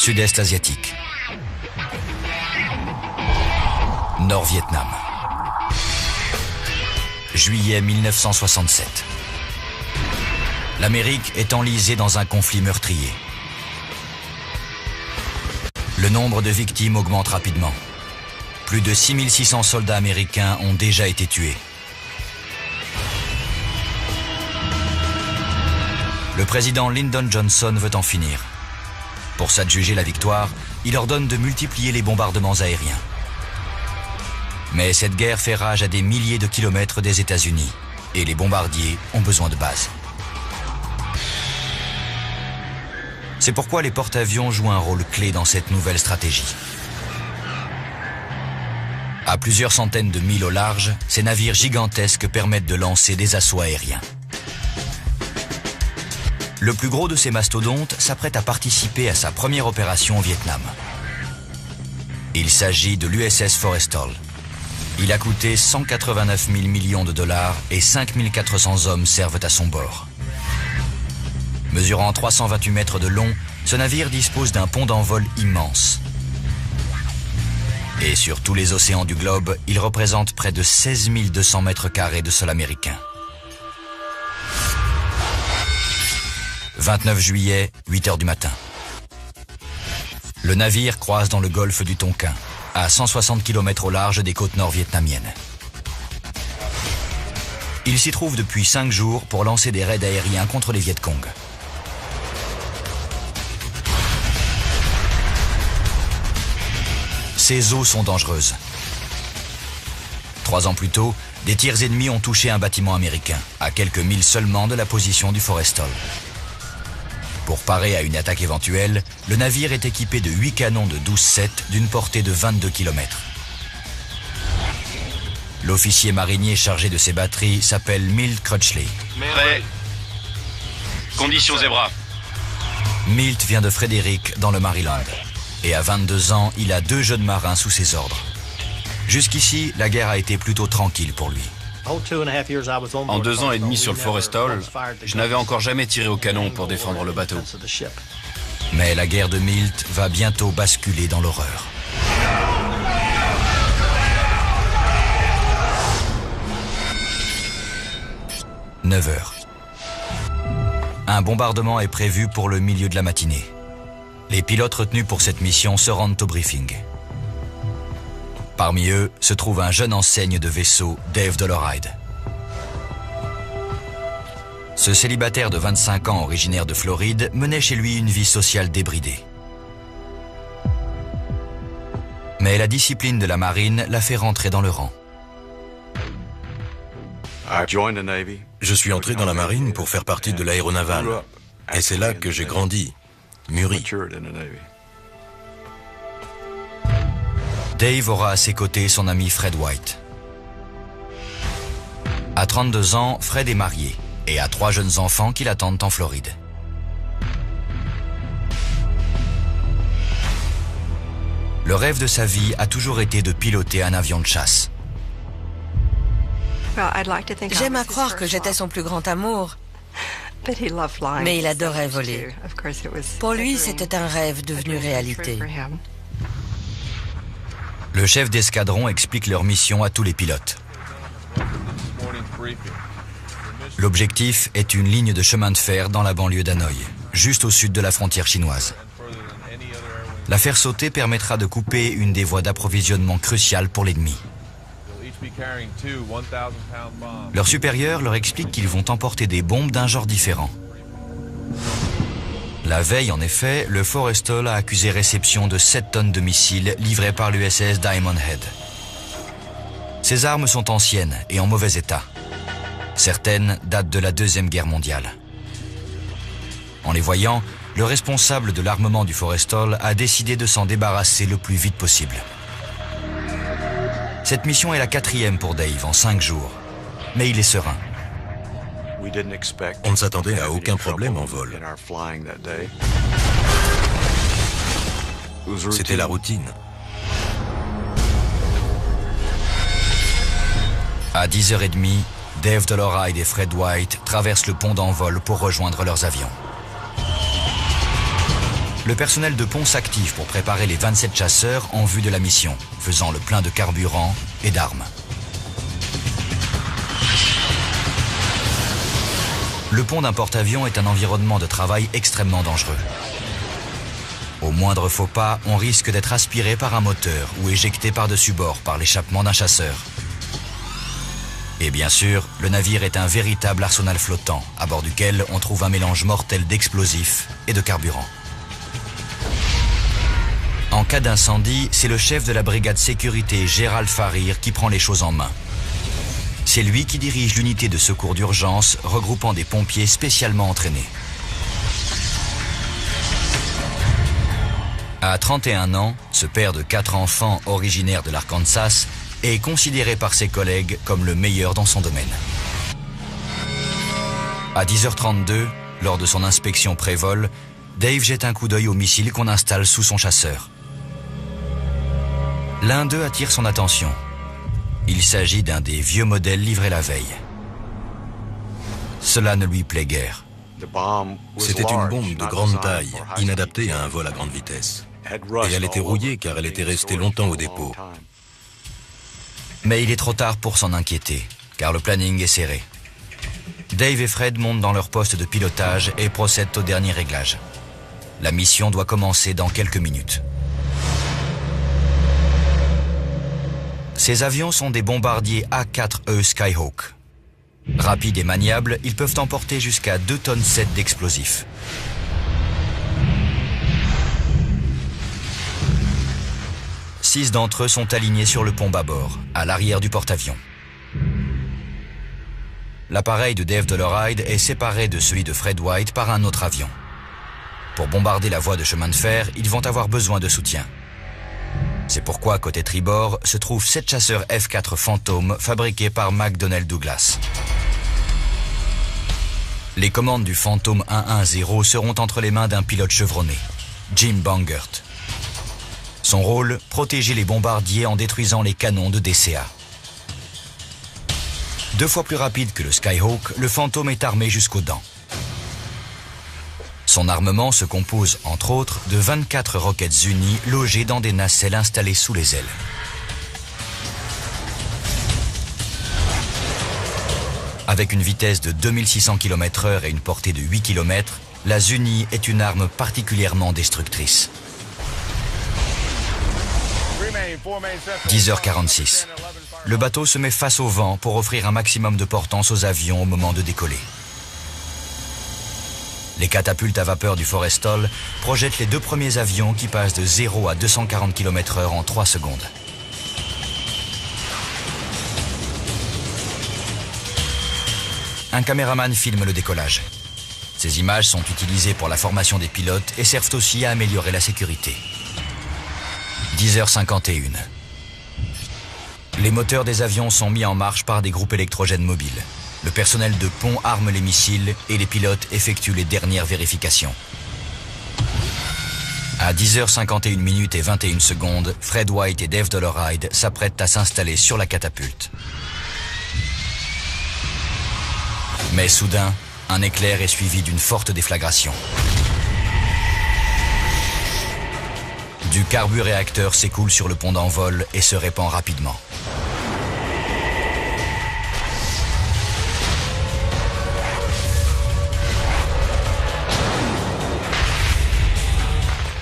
Sud-Est asiatique. Nord-Vietnam. Juillet 1967. L'Amérique est enlisée dans un conflit meurtrier. Le nombre de victimes augmente rapidement. Plus de 6600 soldats américains ont déjà été tués. Le président Lyndon Johnson veut en finir. Pour s'adjuger la victoire, il ordonne de multiplier les bombardements aériens. Mais cette guerre fait rage à des milliers de kilomètres des États-Unis et les bombardiers ont besoin de bases. C'est pourquoi les porte-avions jouent un rôle clé dans cette nouvelle stratégie. À plusieurs centaines de milles au large, ces navires gigantesques permettent de lancer des assauts aériens. Le plus gros de ces mastodontes s'apprête à participer à sa première opération au Vietnam. Il s'agit de l'USS Forrestal. Il a coûté 189 000 millions de dollars et 5 400 hommes servent à son bord. Mesurant 328 mètres de long, ce navire dispose d'un pont d'envol immense. Et sur tous les océans du globe, il représente près de 16 200 mètres carrés de sol américain. 29 juillet, 8 heures du matin. Le navire croise dans le golfe du Tonkin, à 160 km au large des côtes nord-vietnamiennes. Il s'y trouve depuis 5 jours pour lancer des raids aériens contre les Viet Cong. Ces eaux sont dangereuses. 3 ans plus tôt, des tirs ennemis ont touché un bâtiment américain, à quelques milles seulement de la position du Forrestal. Pour parer à une attaque éventuelle, le navire est équipé de 8 canons de 12-7 d'une portée de 22 km. L'officier marinier chargé de ces batteries s'appelle Milt Crutchley. Prêt. Condition Zebra. Milt vient de Frederick, dans le Maryland. Et à 22 ans, il a 2 jeunes marins sous ses ordres. Jusqu'ici, la guerre a été plutôt tranquille pour lui. En 2 ans et demi sur le Forrestal, je n'avais encore jamais tiré au canon pour défendre le bateau. Mais la guerre de Milt va bientôt basculer dans l'horreur. « 9 heures. Un bombardement est prévu pour le milieu de la matinée. Les pilotes retenus pour cette mission se rendent au briefing. Parmi eux se trouve un jeune enseigne de vaisseau, Dave Doloride. Ce célibataire de 25 ans originaire de Floride menait chez lui une vie sociale débridée. Mais la discipline de la marine l'a fait rentrer dans le rang. Je suis entré dans la marine pour faire partie de l'aéronavale. Et c'est là que j'ai grandi, mûri. Dave aura à ses côtés son ami Fred White. À 32 ans, Fred est marié et a 3 jeunes enfants qui l'attendent en Floride. Le rêve de sa vie a toujours été de piloter un avion de chasse. J'aime à croire que j'étais son plus grand amour, mais il adorait voler. Pour lui, c'était un rêve devenu réalité. Le chef d'escadron explique leur mission à tous les pilotes. L'objectif est une ligne de chemin de fer dans la banlieue d'Hanoï, juste au sud de la frontière chinoise. La faire sauter permettra de couper une des voies d'approvisionnement cruciales pour l'ennemi. Leur supérieur leur explique qu'ils vont emporter des bombes d'un genre différent. La veille, en effet, le Forrestal a accusé réception de 7 tonnes de missiles livrés par l'USS Diamond Head. Ces armes sont anciennes et en mauvais état. Certaines datent de la Deuxième Guerre mondiale. En les voyant, le responsable de l'armement du Forrestal a décidé de s'en débarrasser le plus vite possible. Cette mission est la 4e pour Dave en 5 jours, mais il est serein. On ne s'attendait à aucun problème en vol. C'était la routine. À 10h30, Dave Doloride et Fred White traversent le pont d'envol pour rejoindre leurs avions. Le personnel de pont s'active pour préparer les 27 chasseurs en vue de la mission, faisant le plein de carburant et d'armes. Le pont d'un porte-avions est un environnement de travail extrêmement dangereux. Au moindre faux pas, on risque d'être aspiré par un moteur ou éjecté par-dessus bord par l'échappement d'un chasseur. Et bien sûr, le navire est un véritable arsenal flottant, à bord duquel on trouve un mélange mortel d'explosifs et de carburant. En cas d'incendie, c'est le chef de la brigade sécurité Gérald Farir qui prend les choses en main. C'est lui qui dirige l'unité de secours d'urgence regroupant des pompiers spécialement entraînés. À 31 ans, ce père de 4 enfants originaire de l'Arkansas est considéré par ses collègues comme le meilleur dans son domaine. À 10h32, lors de son inspection pré-vol, Dave jette un coup d'œil au missile qu'on installe sous son chasseur. L'un d'eux attire son attention. Il s'agit d'un des vieux modèles livrés la veille. Cela ne lui plaît guère. C'était une bombe de grande taille, inadaptée à un vol à grande vitesse. Et elle était rouillée car elle était restée longtemps au dépôt. Mais il est trop tard pour s'en inquiéter, car le planning est serré. Dave et Fred montent dans leur poste de pilotage et procèdent au dernier réglage. La mission doit commencer dans quelques minutes. Ces avions sont des bombardiers A4E Skyhawk. Rapides et maniables, ils peuvent emporter jusqu'à 2,7 tonnes d'explosifs. Six d'entre eux sont alignés sur le pont bâbord, à l'arrière du porte-avions. L'appareil de Dave Doloride est séparé de celui de Fred White par un autre avion. Pour bombarder la voie de chemin de fer, ils vont avoir besoin de soutien. C'est pourquoi, côté tribord, se trouvent 7 chasseurs F-4 Phantom fabriqués par McDonnell Douglas. Les commandes du Phantom 110 seront entre les mains d'un pilote chevronné, Jim Bangert. Son rôle, protéger les bombardiers en détruisant les canons de DCA. 2 fois plus rapide que le Skyhawk, le Phantom est armé jusqu'aux dents. Son armement se compose, entre autres, de 24 roquettes unies logées dans des nacelles installées sous les ailes. Avec une vitesse de 2600 km/h et une portée de 8 km, la Zuni est une arme particulièrement destructrice. 10h46. Le bateau se met face au vent pour offrir un maximum de portance aux avions au moment de décoller. Les catapultes à vapeur du Forrestal projettent les 2 premiers avions qui passent de 0 à 240 km/h en 3 secondes. Un caméraman filme le décollage. Ces images sont utilisées pour la formation des pilotes et servent aussi à améliorer la sécurité. 10h51. Les moteurs des avions sont mis en marche par des groupes électrogènes mobiles. Le personnel de pont arme les missiles et les pilotes effectuent les dernières vérifications. À 10h51 et 21 secondes, Fred White et Dave Doloride s'apprêtent à s'installer sur la catapulte. Mais soudain, un éclair est suivi d'une forte déflagration. Du carburéacteur s'écoule sur le pont d'envol et se répand rapidement.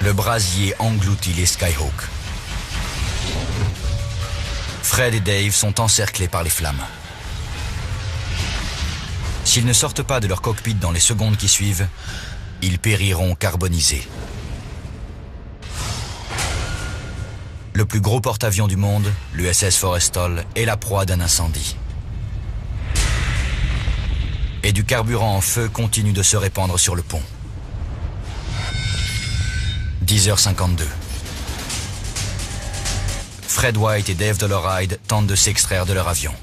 Le brasier engloutit les Skyhawks. Fred et Dave sont encerclés par les flammes. S'ils ne sortent pas de leur cockpit dans les secondes qui suivent, ils périront carbonisés. Le plus gros porte-avions du monde, l'USS Forrestal, est la proie d'un incendie. Et du carburant en feu continue de se répandre sur le pont. 10h52. Fred White et Dave Doloride tentent de s'extraire de leur avion.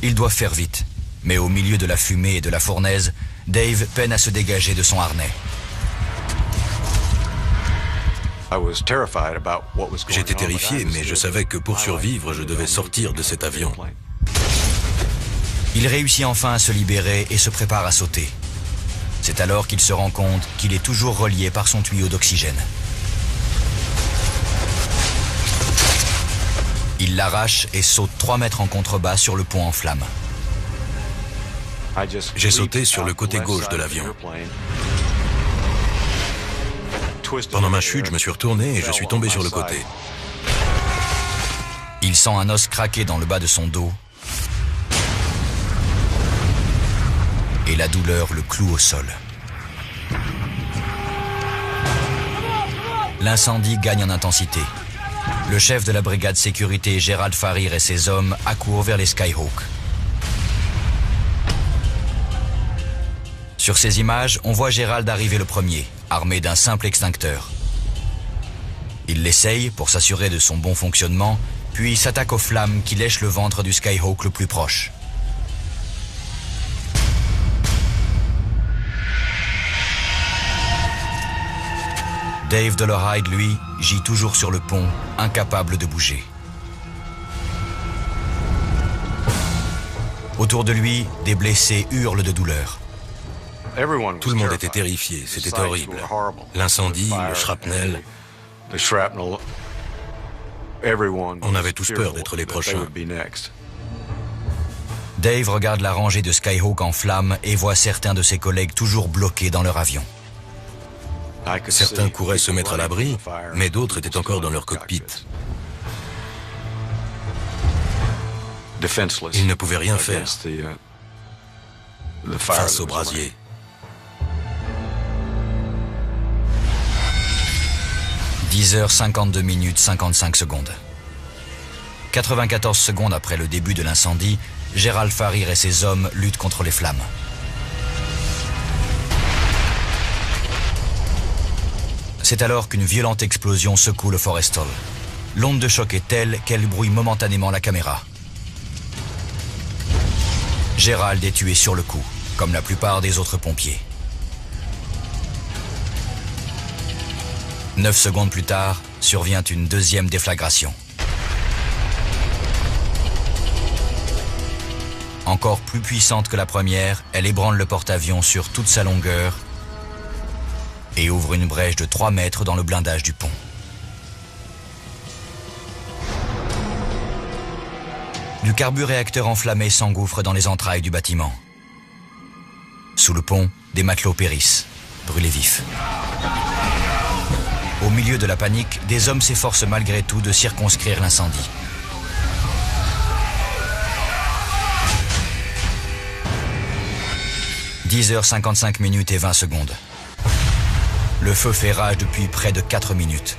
Ils doivent faire vite, mais au milieu de la fumée et de la fournaise, Dave peine à se dégager de son harnais. J'étais terrifié, mais je savais que pour survivre, je devais sortir de cet avion. Il réussit enfin à se libérer et se prépare à sauter. C'est alors qu'il se rend compte qu'il est toujours relié par son tuyau d'oxygène. Il l'arrache et saute 3 mètres en contrebas sur le pont en flammes. J'ai sauté sur le côté gauche de l'avion. Pendant ma chute, je me suis retourné et je suis tombé sur le côté. Il sent un os craquer dans le bas de son dos et la douleur le cloue au sol. L'incendie gagne en intensité. Le chef de la brigade sécurité, Gérald Farir, et ses hommes accourent vers les Skyhawks. Sur ces images, on voit Gérald arriver le premier, armé d'un simple extincteur. Il l'essaye pour s'assurer de son bon fonctionnement, puis s'attaque aux flammes qui lèchent le ventre du Skyhawk le plus proche. Dave Dollarhide, lui, gît toujours sur le pont, incapable de bouger. Autour de lui, des blessés hurlent de douleur. Tout le monde était terrifié, c'était horrible. L'incendie, le shrapnel. On avait tous peur d'être les prochains. Dave regarde la rangée de Skyhawk en flammes et voit certains de ses collègues toujours bloqués dans leur avion. Certains couraient se mettre à l'abri, mais d'autres étaient encore dans leur cockpit. Ils ne pouvaient rien faire face au brasier. « 10h52 55 secondes. 94 secondes après le début de l'incendie, Gérald Farir et ses hommes luttent contre les flammes. C'est alors qu'une violente explosion secoue le Forrestal. L'onde de choc est telle qu'elle brouille momentanément la caméra. Gérald est tué sur le coup, comme la plupart des autres pompiers. 9 secondes plus tard, survient une deuxième déflagration. Encore plus puissante que la première, elle ébranle le porte-avions sur toute sa longueur et ouvre une brèche de 3 mètres dans le blindage du pont. Du carburéacteur enflammé s'engouffre dans les entrailles du bâtiment. Sous le pont, des matelots périssent, brûlés vifs. Au milieu de la panique, des hommes s'efforcent malgré tout de circonscrire l'incendie. « 10h55 et 20 secondes. Le feu fait rage depuis près de 4 minutes.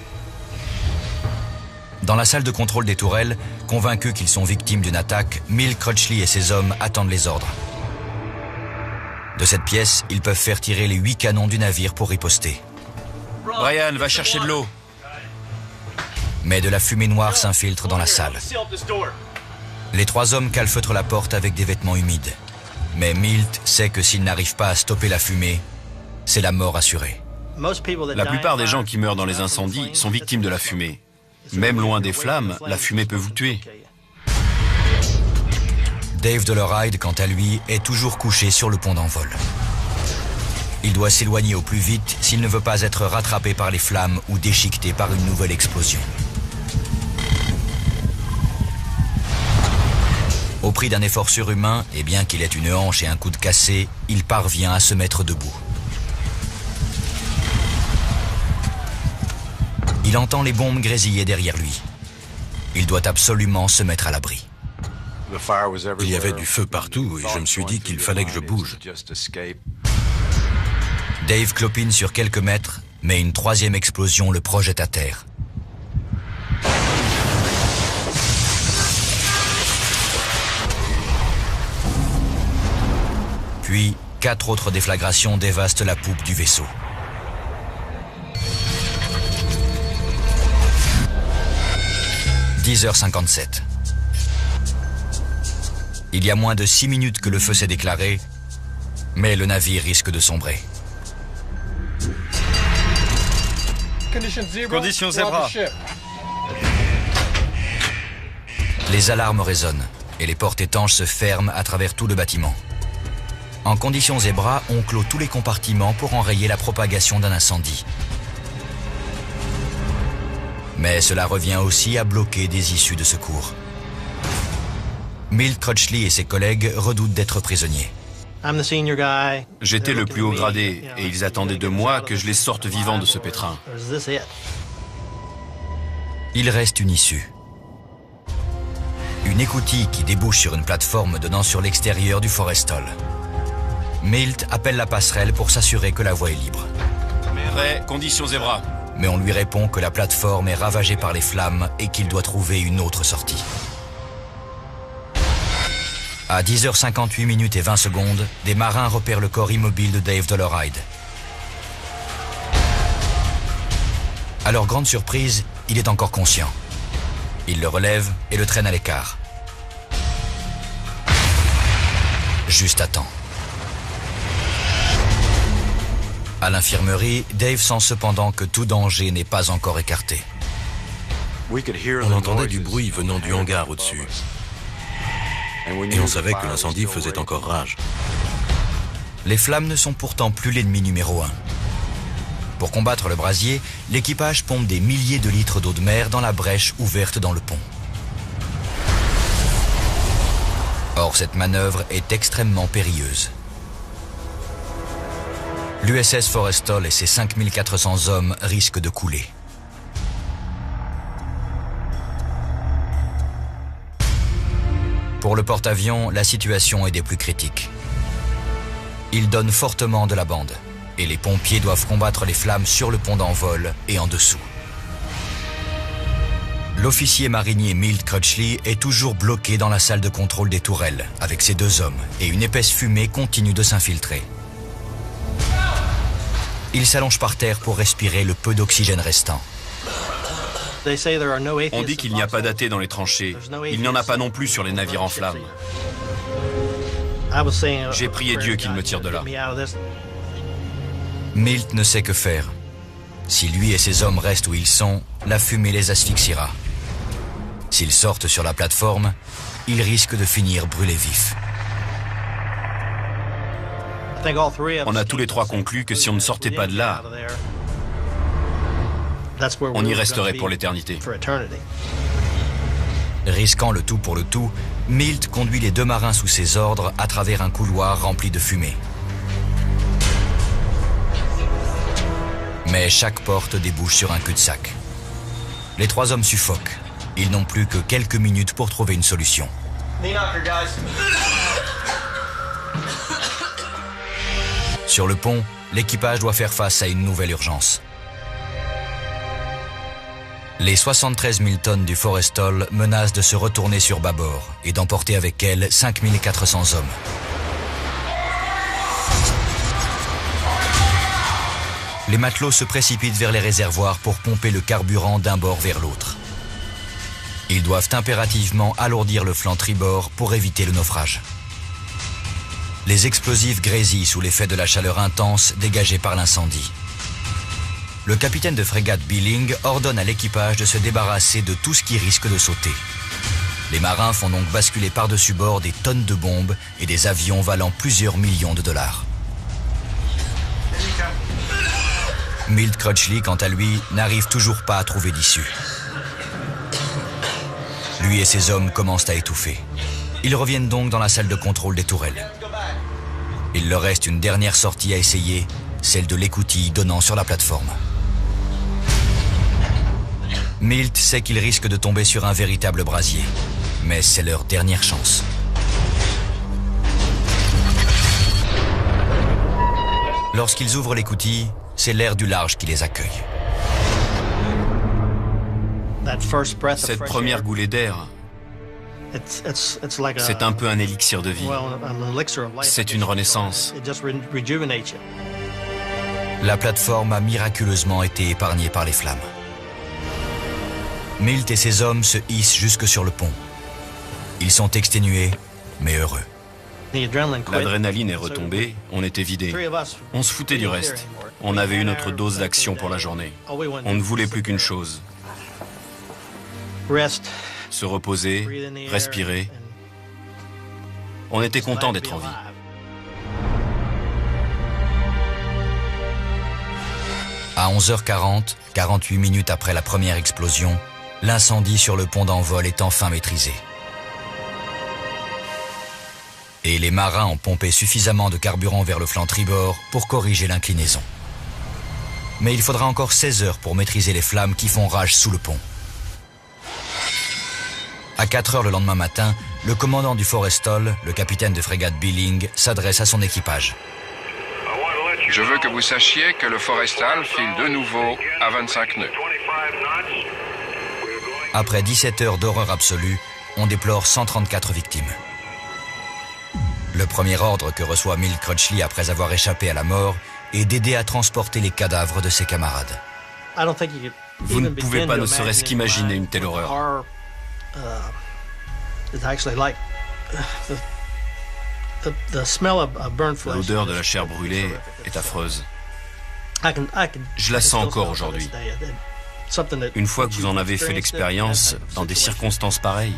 Dans la salle de contrôle des tourelles, convaincus qu'ils sont victimes d'une attaque, Mill Crutchley et ses hommes attendent les ordres. De cette pièce, ils peuvent faire tirer les 8 canons du navire pour riposter. Brian, va chercher de l'eau. Mais de la fumée noire s'infiltre dans la salle. Les 3 hommes calfeutrent la porte avec des vêtements humides. Mais Milt sait que s'il n'arrive pas à stopper la fumée, c'est la mort assurée. La plupart des gens qui meurent dans les incendies sont victimes de la fumée. Même loin des flammes, la fumée peut vous tuer. Dave Dollarhide, quant à lui, est toujours couché sur le pont d'envol. Il doit s'éloigner au plus vite s'il ne veut pas être rattrapé par les flammes ou déchiqueté par une nouvelle explosion. Au prix d'un effort surhumain, et bien qu'il ait une hanche et un coude cassé, il parvient à se mettre debout. Il entend les bombes grésiller derrière lui. Il doit absolument se mettre à l'abri. Il y avait du feu partout et je me suis dit qu'il fallait que je bouge. Dave clopine sur quelques mètres, mais une 3e explosion le projette à terre. Puis, 4 autres déflagrations dévastent la poupe du vaisseau. « 10h57. Il y a moins de 6 minutes que le feu s'est déclaré, mais le navire risque de sombrer. Condition Zebra. Les alarmes résonnent et les portes étanches se ferment à travers tout le bâtiment. En conditions zébra, on clôt tous les compartiments pour enrayer la propagation d'un incendie. Mais cela revient aussi à bloquer des issues de secours. Milt Crutchley et ses collègues redoutent d'être prisonniers. J'étais le plus haut gradé et ils attendaient de moi que je les sorte vivants de ce pétrin. Il reste une issue. Une écoutille qui débouche sur une plateforme donnant sur l'extérieur du Forrestal. Milt appelle la passerelle pour s'assurer que la voie est libre. Prêt, conditions zébra. Mais on lui répond que la plateforme est ravagée par les flammes et qu'il doit trouver une autre sortie. À 10h58 minutes et 20 secondes, des marins repèrent le corps immobile de Dave Dollarhide. À leur grande surprise, il est encore conscient. Ils le relèvent et le traînent à l'écart. Juste à temps. À l'infirmerie, Dave sent cependant que tout danger n'est pas encore écarté. On entendait du bruit venant du hangar au-dessus. Et on savait que l'incendie faisait encore rage. Les flammes ne sont pourtant plus l'ennemi numéro 1. Pour combattre le brasier, l'équipage pompe des milliers de litres d'eau de mer dans la brèche ouverte dans le pont. Or, cette manœuvre est extrêmement périlleuse. L'USS Forrestal et ses 5400 hommes risquent de couler. Pour le porte-avions, la situation est des plus critiques. Il donne fortement de la bande, et les pompiers doivent combattre les flammes sur le pont d'envol et en dessous. L'officier marinier Milt Crutchley est toujours bloqué dans la salle de contrôle des tourelles, avec ses 2 hommes, et une épaisse fumée continue de s'infiltrer. Il s'allonge par terre pour respirer le peu d'oxygène restant. On dit qu'il n'y a pas d'athées dans les tranchées. Il n'y en a pas non plus sur les navires en flammes. J'ai prié Dieu qu'il me tire de là. Milt ne sait que faire. Si lui et ses hommes restent où ils sont, la fumée les asphyxiera. S'ils sortent sur la plateforme, ils risquent de finir brûlés vifs. On a tous les 3 conclu que si on ne sortait pas de là, on y resterait pour l'éternité. Risquant le tout pour le tout, Milt conduit les 2 marins sous ses ordres à travers un couloir rempli de fumée. Mais chaque porte débouche sur un cul-de-sac. Les 3 hommes suffoquent. Ils n'ont plus que quelques minutes pour trouver une solution. Sur le pont, l'équipage doit faire face à une nouvelle urgence. Les 73 000 tonnes du Forrestal menacent de se retourner sur bâbord et d'emporter avec elles 5400 hommes. Les matelots se précipitent vers les réservoirs pour pomper le carburant d'un bord vers l'autre. Ils doivent impérativement alourdir le flanc tribord pour éviter le naufrage. Les explosifs grésillent sous l'effet de la chaleur intense dégagée par l'incendie. Le capitaine de frégate Billing ordonne à l'équipage de se débarrasser de tout ce qui risque de sauter. Les marins font donc basculer par-dessus bord des tonnes de bombes et des avions valant plusieurs millions de dollars. Milt Crutchley, quant à lui, n'arrive toujours pas à trouver d'issue. Lui et ses hommes commencent à étouffer. Ils reviennent donc dans la salle de contrôle des tourelles. Il leur reste une dernière sortie à essayer, celle de l'écoutille donnant sur la plateforme. Milt sait qu'ils risquent de tomber sur un véritable brasier, mais c'est leur dernière chance. Lorsqu'ils ouvrent l'écoutille, c'est l'air du large qui les accueille. Cette première goulée d'air, c'est un peu un élixir de vie. C'est une renaissance. La plateforme a miraculeusement été épargnée par les flammes. Milt et ses hommes se hissent jusque sur le pont. Ils sont exténués, mais heureux. L'adrénaline est retombée, on était vidé. On se foutait du reste. On avait eu notre dose d'action pour la journée. On ne voulait plus qu'une chose. Se reposer, respirer. On était content d'être en vie. À 11h40, 48 minutes après la première explosion, l'incendie sur le pont d'envol est enfin maîtrisé. Et les marins ont pompé suffisamment de carburant vers le flanc tribord pour corriger l'inclinaison. Mais il faudra encore 16 heures pour maîtriser les flammes qui font rage sous le pont. À 4 heures le lendemain matin, le commandant du Forrestal, le capitaine de frégate Billing, s'adresse à son équipage. Je veux que vous sachiez que le Forrestal file de nouveau à 25 nœuds. Après 17 heures d'horreur absolue, on déplore 134 victimes. Le premier ordre que reçoit Milt Crutchley après avoir échappé à la mort est d'aider à transporter les cadavres de ses camarades. Vous ne pouvez pas ne serait-ce qu'imaginer une telle horreur. L'odeur de la chair brûlée est affreuse. Je la sens encore aujourd'hui. Une fois que vous en avez fait l'expérience, dans des circonstances pareilles,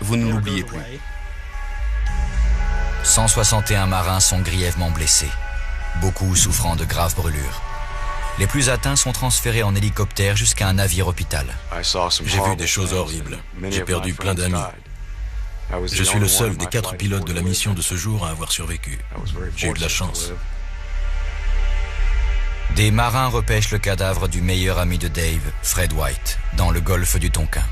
vous ne l'oubliez plus. 161 marins sont grièvement blessés, beaucoup souffrant de graves brûlures. Les plus atteints sont transférés en hélicoptère jusqu'à un navire-hôpital. J'ai vu des choses horribles. J'ai perdu plein d'amis. Je suis le seul des 4 pilotes de la mission de ce jour à avoir survécu. J'ai eu de la chance. Des marins repêchent le cadavre du meilleur ami de Dave, Fred White, dans le golfe du Tonkin.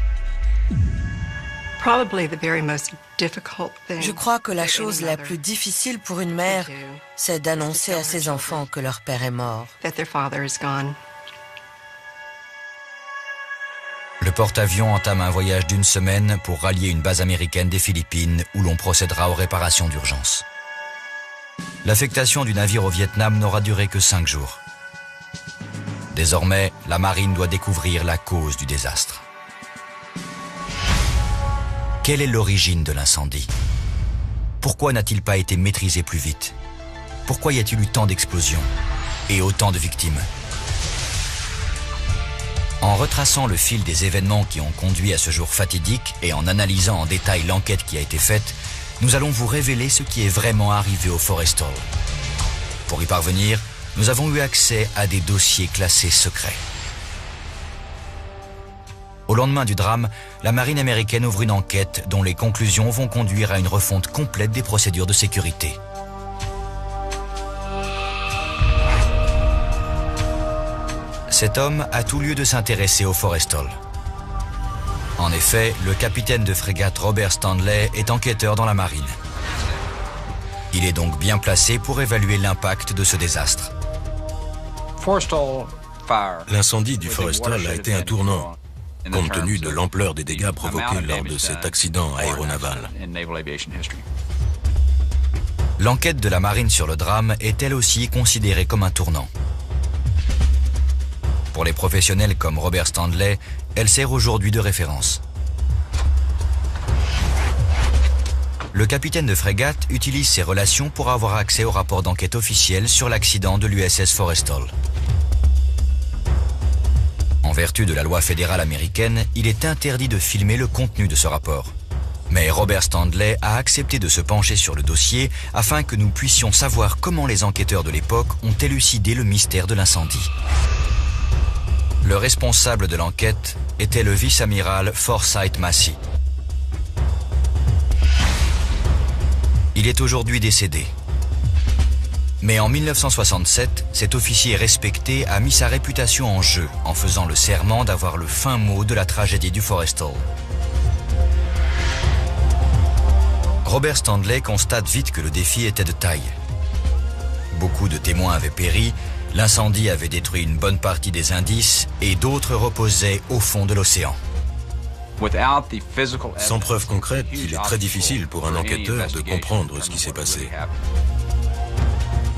Je crois que la chose la plus difficile pour une mère, c'est d'annoncer à ses enfants que leur père est mort. Le porte-avions entame un voyage d'une semaine pour rallier une base américaine des Philippines où l'on procédera aux réparations d'urgence. L'affectation du navire au Vietnam n'aura duré que 5 jours. Désormais, la marine doit découvrir la cause du désastre. Quelle est l'origine de l'incendie? Pourquoi n'a-t-il pas été maîtrisé plus vite? Pourquoi y a-t-il eu tant d'explosions et autant de victimes? En retraçant le fil des événements qui ont conduit à ce jour fatidique et en analysant en détail l'enquête qui a été faite, nous allons vous révéler ce qui est vraiment arrivé au Forrestal. Pour y parvenir, nous avons eu accès à des dossiers classés secrets. Au lendemain du drame, la marine américaine ouvre une enquête dont les conclusions vont conduire à une refonte complète des procédures de sécurité. Cet homme a tout lieu de s'intéresser au Forrestal. En effet, le capitaine de frégate Robert Stanley est enquêteur dans la marine. Il est donc bien placé pour évaluer l'impact de ce désastre. L'incendie du Forrestal a été un tournant, compte tenu de l'ampleur des dégâts provoqués lors de cet accident aéronaval. L'enquête de la marine sur le drame est elle aussi considérée comme un tournant. Pour les professionnels comme Robert Stanley, elle sert aujourd'hui de référence. Le capitaine de frégate utilise ses relations pour avoir accès au rapport d'enquête officiel sur l'accident de l'USS Forrestal. En vertu de la loi fédérale américaine, il est interdit de filmer le contenu de ce rapport. Mais Robert Stanley a accepté de se pencher sur le dossier afin que nous puissions savoir comment les enquêteurs de l'époque ont élucidé le mystère de l'incendie. Le responsable de l'enquête était le vice-amiral Forsyth Massey. Il est aujourd'hui décédé. Mais en 1967, cet officier respecté a mis sa réputation en jeu en faisant le serment d'avoir le fin mot de la tragédie du Forrestal. Robert Stanley constate vite que le défi était de taille. Beaucoup de témoins avaient péri, l'incendie avait détruit une bonne partie des indices et d'autres reposaient au fond de l'océan. Sans preuve concrète, il est très difficile pour un enquêteur de comprendre ce qui s'est passé.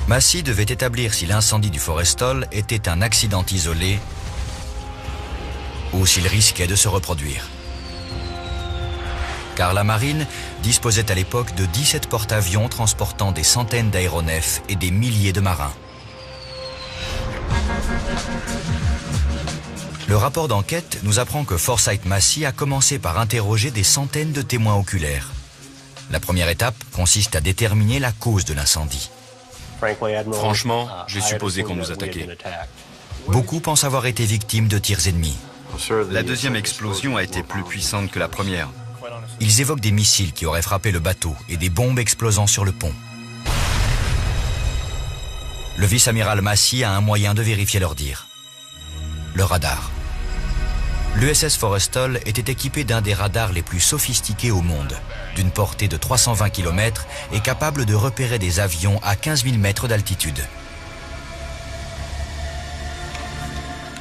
Massey devait établir si l'incendie du Forrestal était un accident isolé ou s'il risquait de se reproduire. Car la marine disposait à l'époque de 17 porte-avions transportant des centaines d'aéronefs et des milliers de marins. Le rapport d'enquête nous apprend que Forsyth Massey a commencé par interroger des centaines de témoins oculaires. La première étape consiste à déterminer la cause de l'incendie. Franchement, j'ai supposé qu'on nous attaquait. Beaucoup pensent avoir été victimes de tirs ennemis. La deuxième explosion a été plus puissante que la première. Ils évoquent des missiles qui auraient frappé le bateau et des bombes explosant sur le pont. Le vice-amiral Massey a un moyen de vérifier leur dire. Le radar. L'USS Forrestal était équipé d'un des radars les plus sophistiqués au monde, d'une portée de 320 km et capable de repérer des avions à 15 000 mètres d'altitude.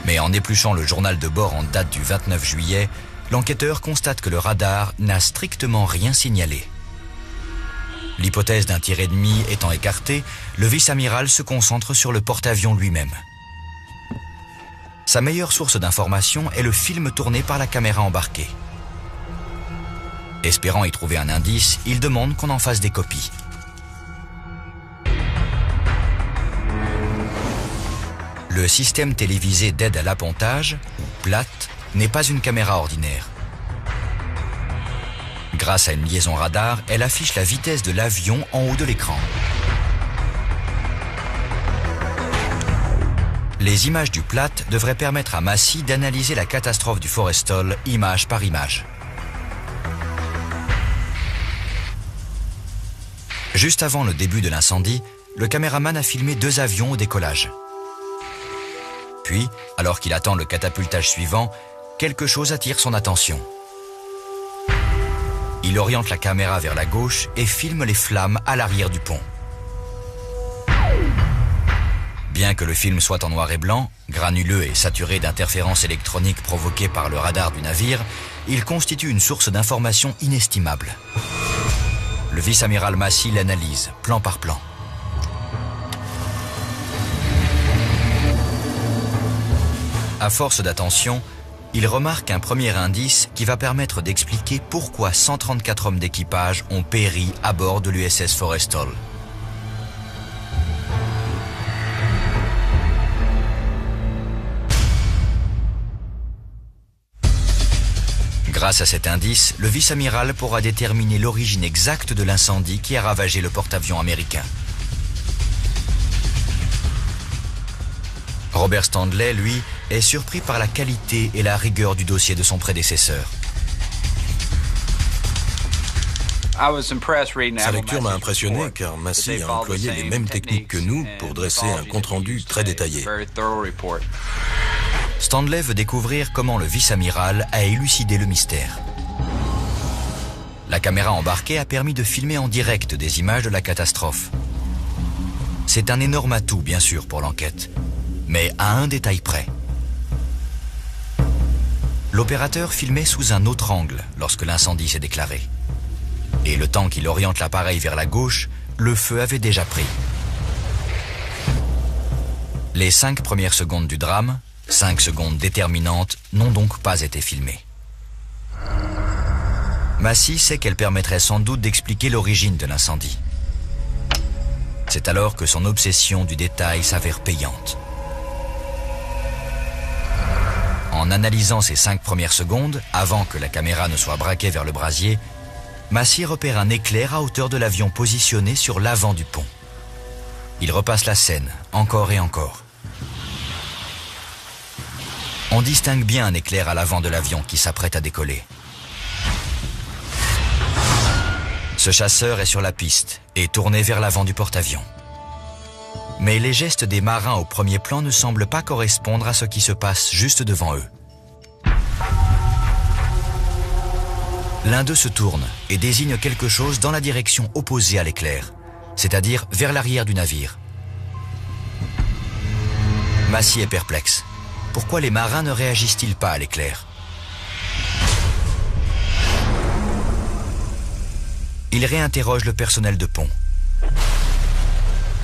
Mais en épluchant le journal de bord en date du 29 juillet, l'enquêteur constate que le radar n'a strictement rien signalé. L'hypothèse d'un tir ennemi étant écartée, le vice-amiral se concentre sur le porte-avions lui-même. Sa meilleure source d'information est le film tourné par la caméra embarquée. Espérant y trouver un indice, il demande qu'on en fasse des copies. Le système télévisé d'aide à l'appontage, ou PLAT, n'est pas une caméra ordinaire. Grâce à une liaison radar, elle affiche la vitesse de l'avion en haut de l'écran. Les images du PLAT devraient permettre à Massey d'analyser la catastrophe du Forrestal image par image. Juste avant le début de l'incendie, le caméraman a filmé 2 avions au décollage. Puis, alors qu'il attend le catapultage suivant, quelque chose attire son attention. Il oriente la caméra vers la gauche et filme les flammes à l'arrière du pont. Bien que le film soit en noir et blanc, granuleux et saturé d'interférences électroniques provoquées par le radar du navire, il constitue une source d'information inestimable. Le vice-amiral Massey l'analyse, plan par plan. À force d'attention, il remarque un premier indice qui va permettre d'expliquer pourquoi 134 hommes d'équipage ont péri à bord de l'USS Forrestal. Grâce à cet indice, le vice-amiral pourra déterminer l'origine exacte de l'incendie qui a ravagé le porte-avions américain. Robert Standley, lui, est surpris par la qualité et la rigueur du dossier de son prédécesseur. Sa lecture m'a impressionné car Massey a employé les mêmes techniques que nous pour dresser un compte-rendu très détaillé. Standley veut découvrir comment le vice-amiral a élucidé le mystère. La caméra embarquée a permis de filmer en direct des images de la catastrophe. C'est un énorme atout, bien sûr, pour l'enquête, mais à un détail près. L'opérateur filmait sous un autre angle lorsque l'incendie s'est déclaré. Et le temps qu'il oriente l'appareil vers la gauche, le feu avait déjà pris. Les 5 premières secondes du drame, 5 secondes déterminantes, n'ont donc pas été filmées. Massey sait qu'elle permettrait sans doute d'expliquer l'origine de l'incendie. C'est alors que son obsession du détail s'avère payante. En analysant ces 5 premières secondes, avant que la caméra ne soit braquée vers le brasier, Massey repère un éclair à hauteur de l'avion positionné sur l'avant du pont. Il repasse la scène, encore et encore. On distingue bien un éclair à l'avant de l'avion qui s'apprête à décoller. Ce chasseur est sur la piste et tourné vers l'avant du porte-avions. Mais les gestes des marins au premier plan ne semblent pas correspondre à ce qui se passe juste devant eux. L'un d'eux se tourne et désigne quelque chose dans la direction opposée à l'éclair, c'est-à-dire vers l'arrière du navire. Massey est perplexe. Pourquoi les marins ne réagissent-ils pas à l'éclair? Il réinterroge le personnel de pont.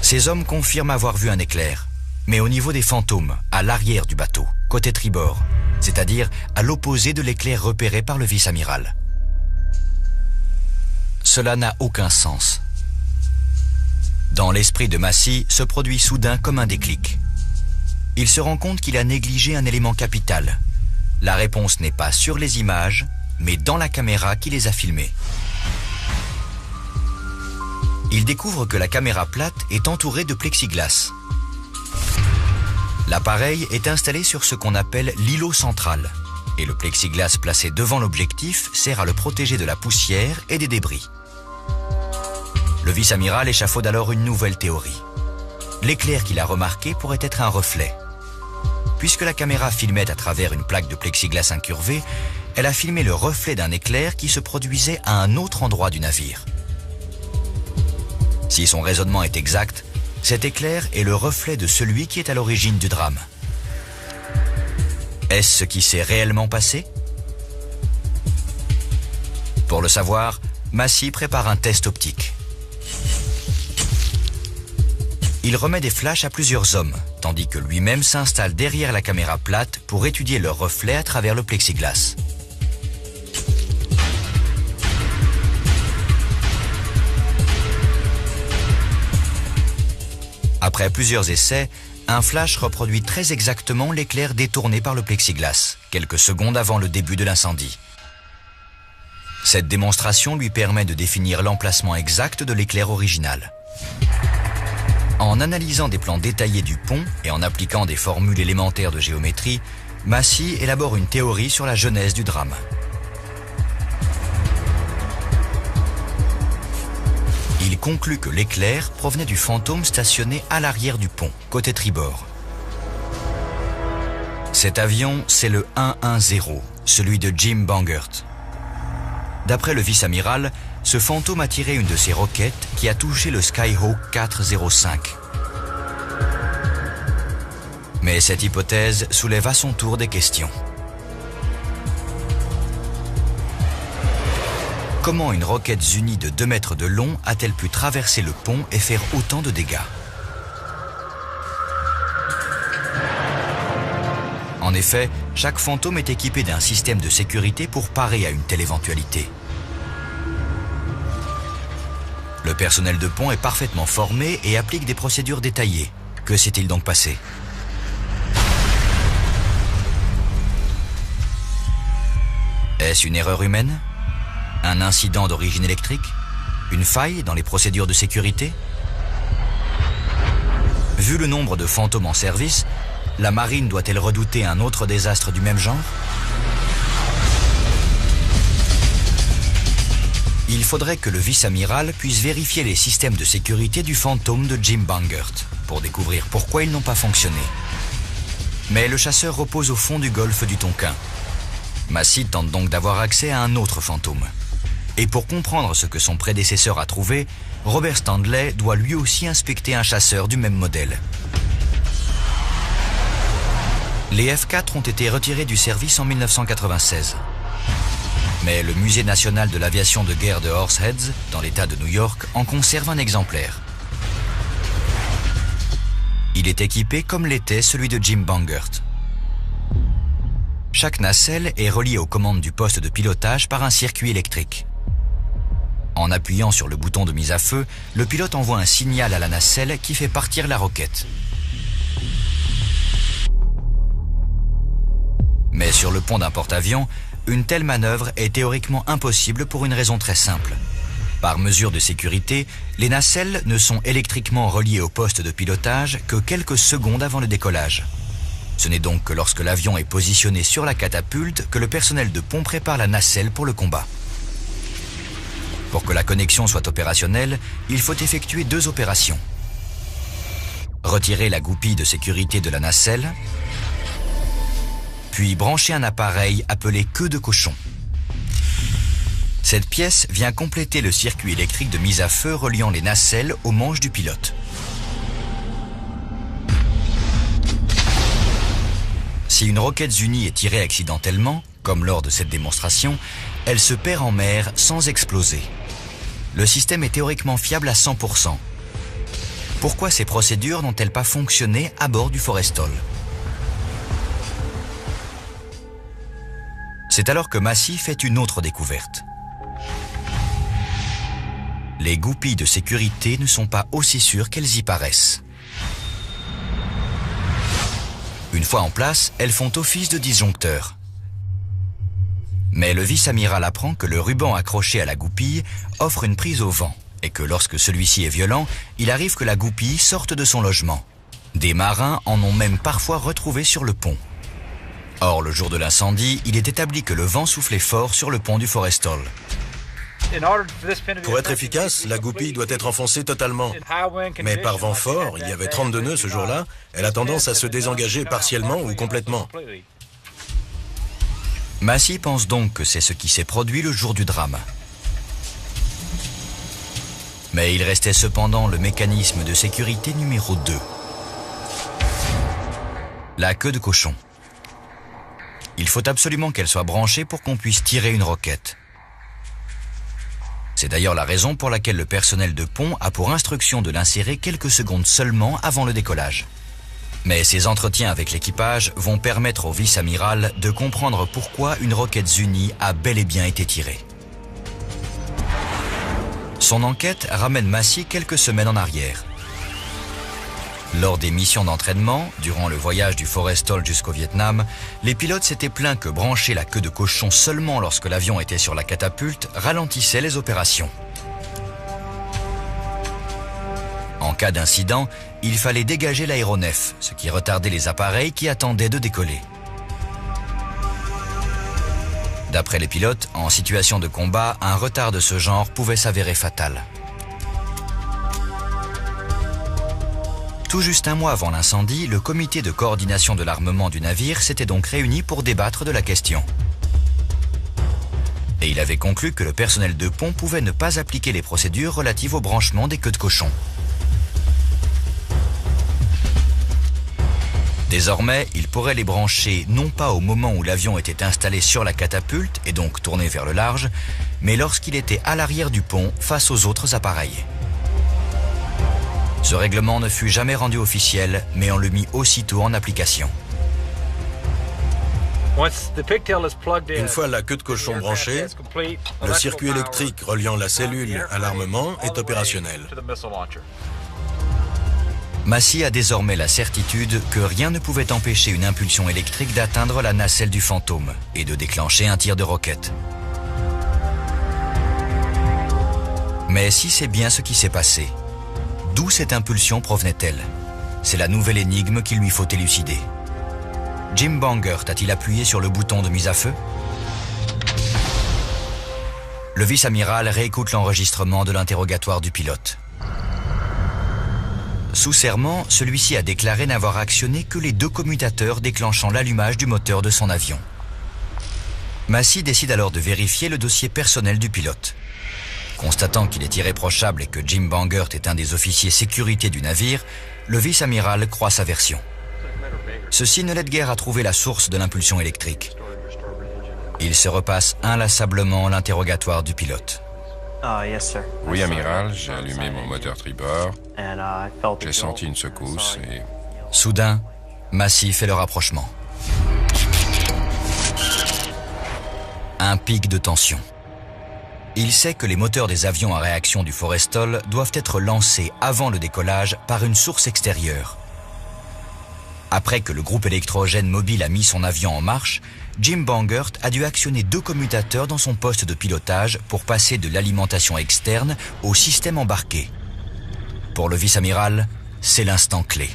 Ces hommes confirment avoir vu un éclair, mais au niveau des fantômes, à l'arrière du bateau, côté tribord, c'est-à-dire à l'opposé de l'éclair repéré par le vice-amiral. Cela n'a aucun sens. Dans l'esprit de Massey se produit soudain comme un déclic. Il se rend compte qu'il a négligé un élément capital. La réponse n'est pas sur les images, mais dans la caméra qui les a filmées. Il découvre que la caméra plate est entourée de plexiglas. L'appareil est installé sur ce qu'on appelle l'îlot central, et le plexiglas placé devant l'objectif sert à le protéger de la poussière et des débris. Le vice-amiral échafaude alors une nouvelle théorie. L'éclair qu'il a remarqué pourrait être un reflet. Puisque la caméra filmait à travers une plaque de plexiglas incurvée, elle a filmé le reflet d'un éclair qui se produisait à un autre endroit du navire. Si son raisonnement est exact, cet éclair est le reflet de celui qui est à l'origine du drame. Est-ce ce qui s'est réellement passé? Pour le savoir, Massey prépare un test optique. Il remet des flashs à plusieurs hommes, tandis que lui-même s'installe derrière la caméra plate pour étudier leur reflet à travers le plexiglas. Après plusieurs essais, un flash reproduit très exactement l'éclair détourné par le plexiglas, quelques secondes avant le début de l'incendie. Cette démonstration lui permet de définir l'emplacement exact de l'éclair original. En analysant des plans détaillés du pont et en appliquant des formules élémentaires de géométrie, Massey élabore une théorie sur la genèse du drame. Il conclut que l'éclair provenait du fantôme stationné à l'arrière du pont, côté tribord. Cet avion, c'est le 110, celui de Jim Bangert. D'après le vice-amiral, ce fantôme a tiré une de ses roquettes qui a touché le Skyhawk 405. Mais cette hypothèse soulève à son tour des questions. Comment une roquette unie de 2 mètres de long a-t-elle pu traverser le pont et faire autant de dégâts? En effet, chaque fantôme est équipé d'un système de sécurité pour parer à une telle éventualité. Le personnel de pont est parfaitement formé et applique des procédures détaillées. Que s'est-il donc passé? Est-ce une erreur humaine? Un incident d'origine électrique? Une faille dans les procédures de sécurité? Vu le nombre de fantômes en service, la marine doit-elle redouter un autre désastre du même genre? Il faudrait que le vice-amiral puisse vérifier les systèmes de sécurité du fantôme de Jim Bangert pour découvrir pourquoi ils n'ont pas fonctionné. Mais le chasseur repose au fond du golfe du Tonkin. Massey tente donc d'avoir accès à un autre fantôme. Et pour comprendre ce que son prédécesseur a trouvé, Robert Stanley doit lui aussi inspecter un chasseur du même modèle. Les F-4 ont été retirés du service en 1996. Mais le Musée national de l'aviation de guerre de Horseheads, dans l'État de New York, en conserve un exemplaire. Il est équipé comme l'était celui de Jim Bangert. Chaque nacelle est reliée aux commandes du poste de pilotage par un circuit électrique. En appuyant sur le bouton de mise à feu, le pilote envoie un signal à la nacelle qui fait partir la roquette. Mais sur le pont d'un porte-avions, une telle manœuvre est théoriquement impossible pour une raison très simple. Par mesure de sécurité, les nacelles ne sont électriquement reliées au poste de pilotage que quelques secondes avant le décollage. Ce n'est donc que lorsque l'avion est positionné sur la catapulte que le personnel de pont prépare la nacelle pour le combat. Pour que la connexion soit opérationnelle, il faut effectuer 2 opérations. Retirer la goupille de sécurité de la nacelle, puis brancher un appareil appelé queue de cochon. Cette pièce vient compléter le circuit électrique de mise à feu reliant les nacelles aux manches du pilote. Si une roquette unie est tirée accidentellement, comme lors de cette démonstration, elle se perd en mer sans exploser. Le système est théoriquement fiable à 100%. Pourquoi ces procédures n'ont-elles pas fonctionné à bord du Forrestal? C'est alors que Massey fait une autre découverte. Les goupilles de sécurité ne sont pas aussi sûres qu'elles y paraissent. Une fois en place, elles font office de disjoncteur. Mais le vice-amiral apprend que le ruban accroché à la goupille offre une prise au vent et que lorsque celui-ci est violent, il arrive que la goupille sorte de son logement. Des marins en ont même parfois retrouvé sur le pont. Or, le jour de l'incendie, il est établi que le vent soufflait fort sur le pont du Forrestal. Pour être efficace, la goupille doit être enfoncée totalement. Mais par vent fort, il y avait 32 nœuds ce jour-là, elle a tendance à se désengager partiellement ou complètement. Massey pense donc que c'est ce qui s'est produit le jour du drame. Mais il restait cependant le mécanisme de sécurité numéro 2. La queue de cochon. Il faut absolument qu'elle soit branchée pour qu'on puisse tirer une roquette. C'est d'ailleurs la raison pour laquelle le personnel de pont a pour instruction de l'insérer quelques secondes seulement avant le décollage. Mais ces entretiens avec l'équipage vont permettre au vice-amiral de comprendre pourquoi une roquette Zuni a bel et bien été tirée. Son enquête ramène Massey quelques semaines en arrière. Lors des missions d'entraînement, durant le voyage du Forrestal jusqu'au Vietnam, les pilotes s'étaient plaints que brancher la queue de cochon seulement lorsque l'avion était sur la catapulte ralentissait les opérations. En cas d'incident, il fallait dégager l'aéronef, ce qui retardait les appareils qui attendaient de décoller. D'après les pilotes, en situation de combat, un retard de ce genre pouvait s'avérer fatal. Tout juste un mois avant l'incendie, le comité de coordination de l'armement du navire s'était donc réuni pour débattre de la question. Et il avait conclu que le personnel de pont pouvait ne pas appliquer les procédures relatives au branchement des queues de cochon. Désormais, il pourrait les brancher non pas au moment où l'avion était installé sur la catapulte et donc tourné vers le large, mais lorsqu'il était à l'arrière du pont face aux autres appareils. Ce règlement ne fut jamais rendu officiel, mais on le mit aussitôt en application. Une fois la queue de cochon branchée, le circuit électrique reliant la cellule à l'armement est opérationnel. Massey a désormais la certitude que rien ne pouvait empêcher une impulsion électrique d'atteindre la nacelle du Fantôme et de déclencher un tir de roquette. Mais si c'est bien ce qui s'est passé, d'où cette impulsion provenait-elle? C'est la nouvelle énigme qu'il lui faut élucider. Jim Bangert a-t-il appuyé sur le bouton de mise à feu? Le vice-amiral réécoute l'enregistrement de l'interrogatoire du pilote. Sous serment, celui-ci a déclaré n'avoir actionné que les 2 commutateurs déclenchant l'allumage du moteur de son avion. Massey décide alors de vérifier le dossier personnel du pilote. Constatant qu'il est irréprochable et que Jim Bangert est un des officiers sécurité du navire, le vice-amiral croit sa version. Ceci ne l'aide guère à trouver la source de l'impulsion électrique. Il se repasse inlassablement l'interrogatoire du pilote. Oui, amiral, j'ai allumé mon moteur tribord. J'ai senti une secousse et... Soudain, Massey fait le rapprochement. Un pic de tension. Il sait que les moteurs des avions à réaction du Forrestal doivent être lancés avant le décollage par une source extérieure. Après que le groupe électrogène mobile a mis son avion en marche, Jim Bangert a dû actionner 2 commutateurs dans son poste de pilotage pour passer de l'alimentation externe au système embarqué. Pour le vice-amiral, c'est l'instant clé.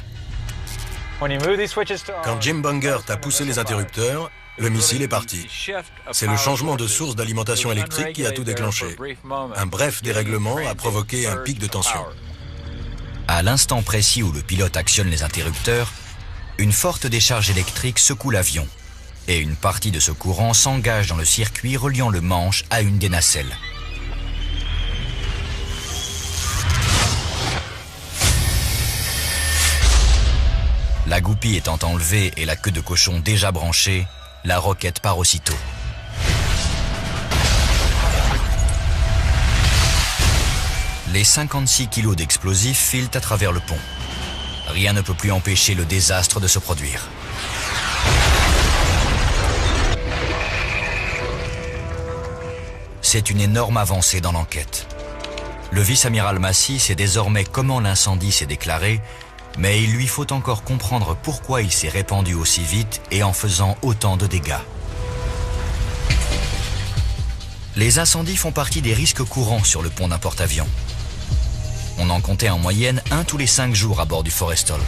Quand Jim Bangert a poussé les interrupteurs, le missile est parti. C'est le changement de source d'alimentation électrique qui a tout déclenché. Un bref dérèglement a provoqué un pic de tension. À l'instant précis où le pilote actionne les interrupteurs, une forte décharge électrique secoue l'avion et une partie de ce courant s'engage dans le circuit reliant le manche à une des nacelles. La goupille étant enlevée et la queue de cochon déjà branchée, la roquette part aussitôt. Les 56 kilos d'explosifs filent à travers le pont. Rien ne peut plus empêcher le désastre de se produire. C'est une énorme avancée dans l'enquête. Le vice-amiral Massey sait désormais comment l'incendie s'est déclaré, mais il lui faut encore comprendre pourquoi il s'est répandu aussi vite et en faisant autant de dégâts. Les incendies font partie des risques courants sur le pont d'un porte-avions. On en comptait en moyenne 1 tous les 5 jours à bord du Forrestal.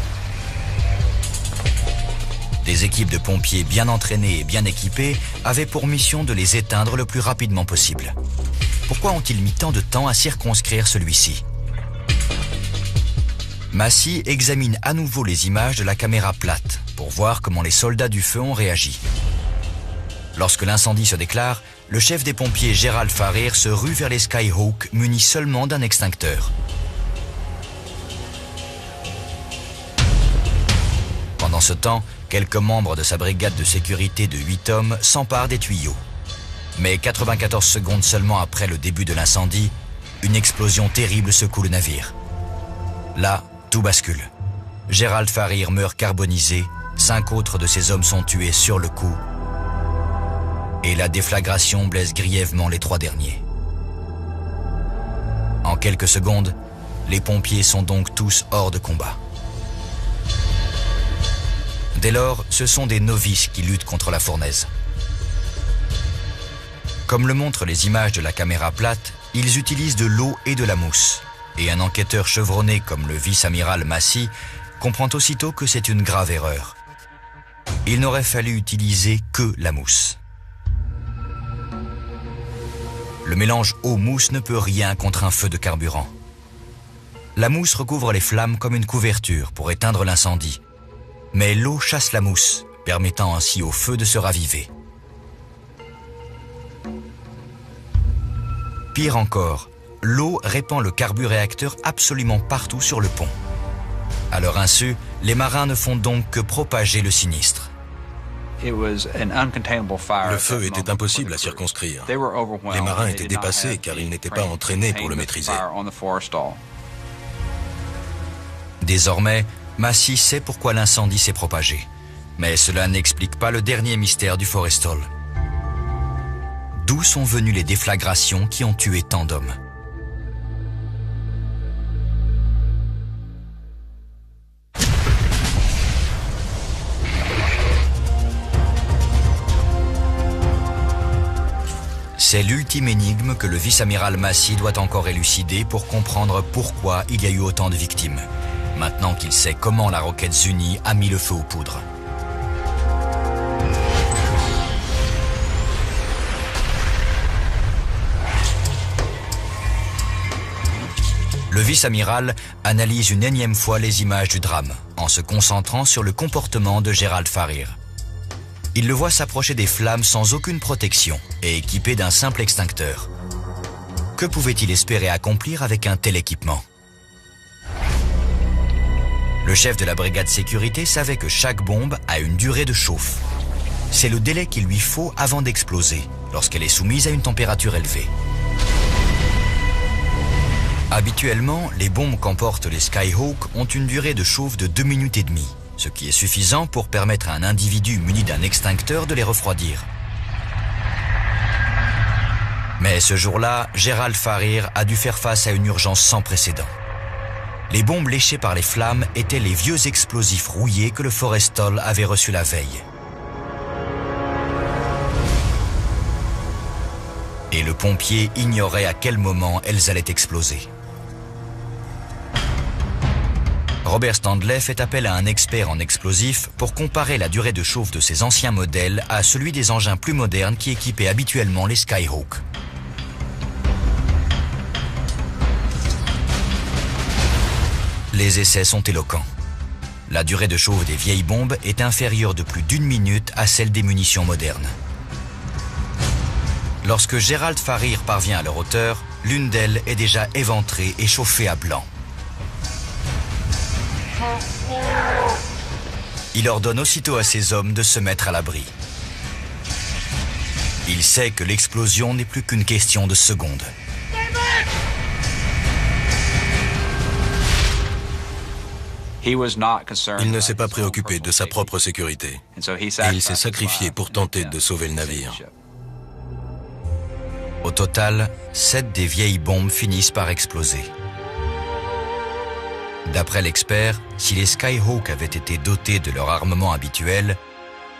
Des équipes de pompiers bien entraînées et bien équipées avaient pour mission de les éteindre le plus rapidement possible. Pourquoi ont-ils mis tant de temps à circonscrire celui-ci? Massey examine à nouveau les images de la caméra plate pour voir comment les soldats du feu ont réagi. Lorsque l'incendie se déclare, le chef des pompiers Gerald Farir se rue vers les Skyhawk munis seulement d'un extincteur. Pendant ce temps, quelques membres de sa brigade de sécurité de 8 hommes s'emparent des tuyaux. Mais 94 secondes seulement après le début de l'incendie, une explosion terrible secoue le navire. Là, tout bascule. Gerald Farir meurt carbonisé, 5 autres de ses hommes sont tués sur le coup, et la déflagration blesse grièvement les 3 derniers. En quelques secondes, les pompiers sont donc tous hors de combat. Dès lors, ce sont des novices qui luttent contre la fournaise. Comme le montrent les images de la caméra plate, ils utilisent de l'eau et de la mousse. Et un enquêteur chevronné comme le vice-amiral Massey comprend aussitôt que c'est une grave erreur. Il n'aurait fallu utiliser que la mousse. Le mélange eau-mousse ne peut rien contre un feu de carburant. La mousse recouvre les flammes comme une couverture pour éteindre l'incendie. Mais l'eau chasse la mousse, permettant ainsi au feu de se raviver. Pire encore, l'eau répand le carburéacteur absolument partout sur le pont. À leur insu, les marins ne font donc que propager le sinistre. Le feu était impossible à circonscrire. Les marins étaient dépassés car ils n'étaient pas entraînés pour le maîtriser. Désormais, Massey sait pourquoi l'incendie s'est propagé. Mais cela n'explique pas le dernier mystère du Forrestal. D'où sont venues les déflagrations qui ont tué tant d'hommes? C'est l'ultime énigme que le vice-amiral Massey doit encore élucider pour comprendre pourquoi il y a eu autant de victimes, maintenant qu'il sait comment la Rockets Unie a mis le feu aux poudres. Le vice-amiral analyse une énième fois les images du drame, en se concentrant sur le comportement de Gerald Farir. Il le voit s'approcher des flammes sans aucune protection et équipé d'un simple extincteur. Que pouvait-il espérer accomplir avec un tel équipement? Le chef de la brigade sécurité savait que chaque bombe a une durée de chauffe. C'est le délai qu'il lui faut avant d'exploser, lorsqu'elle est soumise à une température élevée. Habituellement, les bombes qu'emportent les Skyhawk ont une durée de chauffe de 2 minutes et demie, ce qui est suffisant pour permettre à un individu muni d'un extincteur de les refroidir. Mais ce jour-là, Gerald Farir a dû faire face à une urgence sans précédent. Les bombes léchées par les flammes étaient les vieux explosifs rouillés que le Forrestal avait reçus la veille. Et le pompier ignorait à quel moment elles allaient exploser. Robert Stanley fait appel à un expert en explosifs pour comparer la durée de chauffe de ces anciens modèles à celui des engins plus modernes qui équipaient habituellement les Skyhawk. Les essais sont éloquents. La durée de chauffe des vieilles bombes est inférieure de plus d'1 minute à celle des munitions modernes. Lorsque Gerald Farir parvient à leur hauteur, l'une d'elles est déjà éventrée et chauffée à blanc. Il ordonne aussitôt à ses hommes de se mettre à l'abri. Il sait que l'explosion n'est plus qu'une question de secondes. Il ne s'est pas préoccupé de sa propre sécurité et il s'est sacrifié pour tenter de sauver le navire. Au total, 7 des vieilles bombes finissent par exploser. D'après l'expert, si les Skyhawk avaient été dotés de leur armement habituel,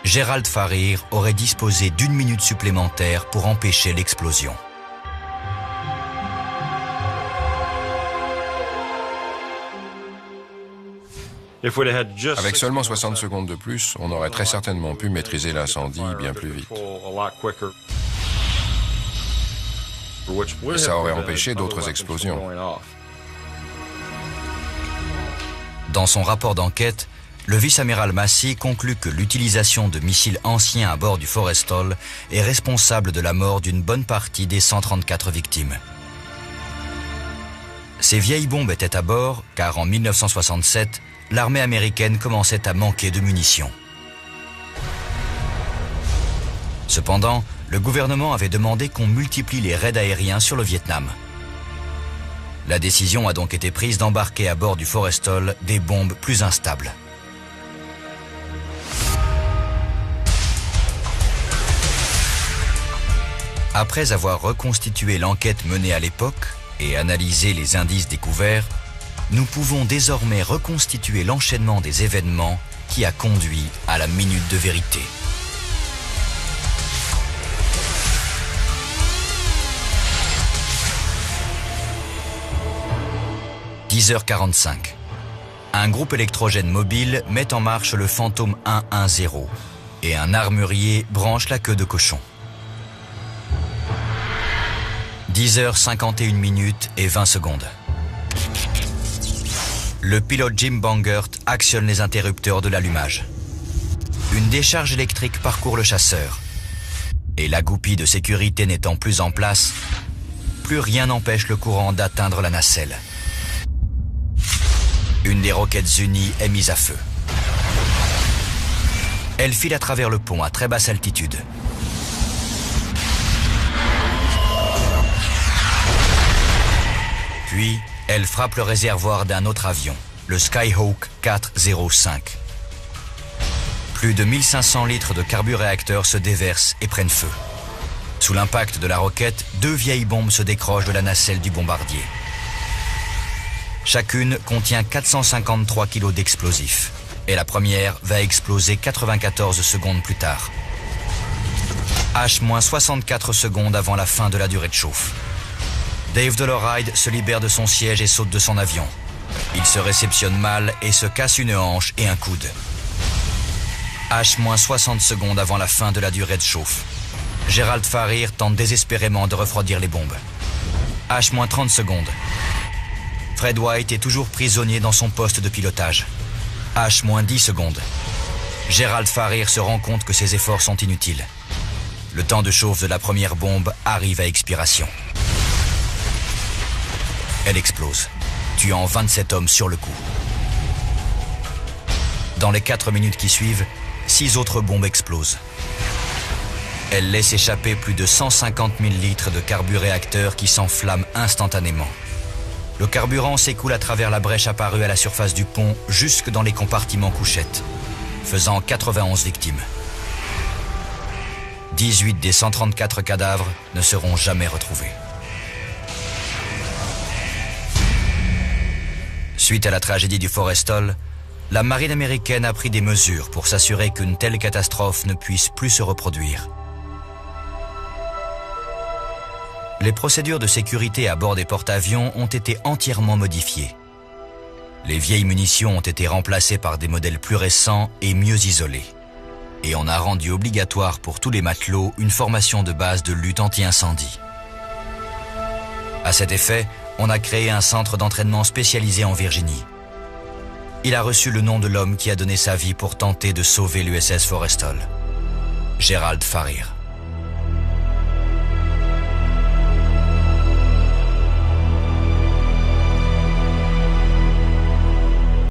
Gerald Farir aurait disposé d'1 minute supplémentaire pour empêcher l'explosion. Avec seulement 60 secondes de plus, on aurait très certainement pu maîtriser l'incendie bien plus vite. Et ça aurait empêché d'autres explosions. Dans son rapport d'enquête, le vice-amiral Massey conclut que l'utilisation de missiles anciens à bord du Forrestal est responsable de la mort d'une bonne partie des 134 victimes. Ces vieilles bombes étaient à bord car en 1967, l'armée américaine commençait à manquer de munitions. Cependant, le gouvernement avait demandé qu'on multiplie les raids aériens sur le Vietnam. La décision a donc été prise d'embarquer à bord du Forrestal des bombes plus instables. Après avoir reconstitué l'enquête menée à l'époque et analysé les indices découverts, nous pouvons désormais reconstituer l'enchaînement des événements qui a conduit à la minute de vérité. « 10h45. Un groupe électrogène mobile met en marche le Fantôme 110 et un armurier branche la queue de cochon. 10h51 et 20 secondes. Le pilote Jim Bangert actionne les interrupteurs de l'allumage. Une décharge électrique parcourt le chasseur. Et la goupille de sécurité n'étant plus en place, plus rien n'empêche le courant d'atteindre la nacelle. Une des roquettes unies est mise à feu. Elle file à travers le pont à très basse altitude. Puis, elle frappe le réservoir d'un autre avion, le Skyhawk 405. Plus de 1500 litres de carburéacteur se déversent et prennent feu. Sous l'impact de la roquette, 2 vieilles bombes se décrochent de la nacelle du bombardier. Chacune contient 453 kg d'explosifs. Et la première va exploser 94 secondes plus tard. H-64 secondes avant la fin de la durée de chauffe. Dave Doloride se libère de son siège et saute de son avion. Il se réceptionne mal et se casse une hanche et un coude. H-60 secondes avant la fin de la durée de chauffe. Gerald Farir tente désespérément de refroidir les bombes. H-30 secondes. Fred White est toujours prisonnier dans son poste de pilotage. H-10 secondes. Gerald Farir se rend compte que ses efforts sont inutiles. Le temps de chauffe de la première bombe arrive à expiration. Elle explose, tuant 27 hommes sur le coup. Dans les 4 minutes qui suivent, 6 autres bombes explosent. Elle laisse échapper plus de 150 000 litres de carburéacteur qui s'enflamment instantanément. Le carburant s'écoule à travers la brèche apparue à la surface du pont jusque dans les compartiments couchettes, faisant 91 victimes. 18 des 134 cadavres ne seront jamais retrouvés. Suite à la tragédie du Forrestal, la marine américaine a pris des mesures pour s'assurer qu'une telle catastrophe ne puisse plus se reproduire. Les procédures de sécurité à bord des porte-avions ont été entièrement modifiées. Les vieilles munitions ont été remplacées par des modèles plus récents et mieux isolés. Et on a rendu obligatoire pour tous les matelots une formation de base de lutte anti-incendie. À cet effet, on a créé un centre d'entraînement spécialisé en Virginie. Il a reçu le nom de l'homme qui a donné sa vie pour tenter de sauver l'USS Forrestal, Gerald Farir.